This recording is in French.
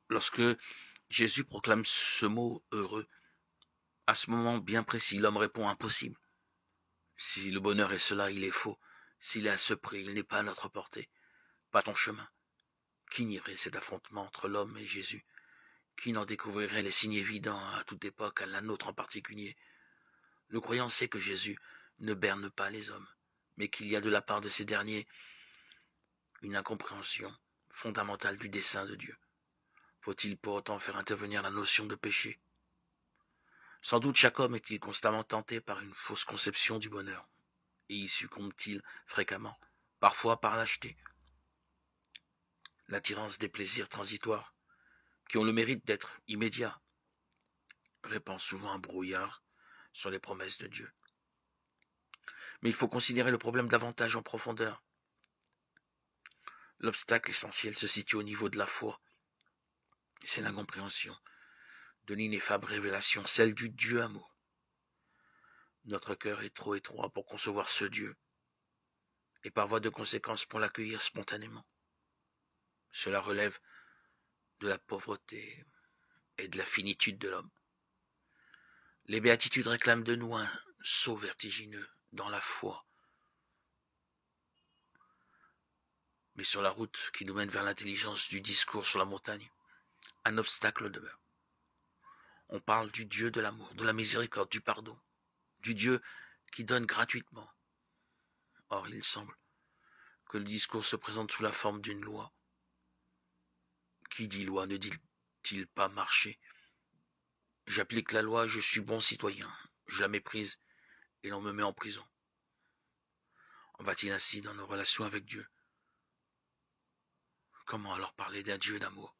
Lorsque Jésus proclame ce mot heureux, à ce moment bien précis, l'homme répond impossible. Si le bonheur est cela, il est faux. S'il est à ce prix, il n'est pas à notre portée. Pas ton chemin. Qui nierait cet affrontement entre l'homme et Jésus? Qui n'en découvrirait les signes évidents à toute époque, à la nôtre en particulier? Le croyant sait que Jésus ne berne pas les hommes, mais qu'il y a de la part de ces derniers une incompréhension fondamentale du dessein de Dieu. Faut-il pour autant faire intervenir la notion de péché? Sans doute chaque homme est-il constamment tenté par une fausse conception du bonheur, et y succombe-t-il fréquemment, parfois par lâcheté. L'attirance des plaisirs transitoires, qui ont le mérite d'être immédiats, répand souvent un brouillard sur les promesses de Dieu. Mais il faut considérer le problème davantage en profondeur. L'obstacle essentiel se situe au niveau de la foi. C'est l'incompréhension de l'ineffable révélation, celle du Dieu amour. Notre cœur est trop étroit pour concevoir ce Dieu, et par voie de conséquence pour l'accueillir spontanément. Cela relève de la pauvreté et de la finitude de l'homme. Les béatitudes réclament de nous un saut vertigineux dans la foi. Mais sur la route qui nous mène vers l'intelligence du discours sur la montagne, un obstacle demeure. On parle du Dieu de l'amour, de la miséricorde, du pardon, du Dieu qui donne gratuitement. Or, il semble que le discours se présente sous la forme d'une loi. Qui dit loi ne dit-il pas marcher? J'applique la loi, je suis bon citoyen. Je la méprise et l'on me met en prison. En va-t-il ainsi dans nos relations avec Dieu? Comment alors parler d'un Dieu d'amour?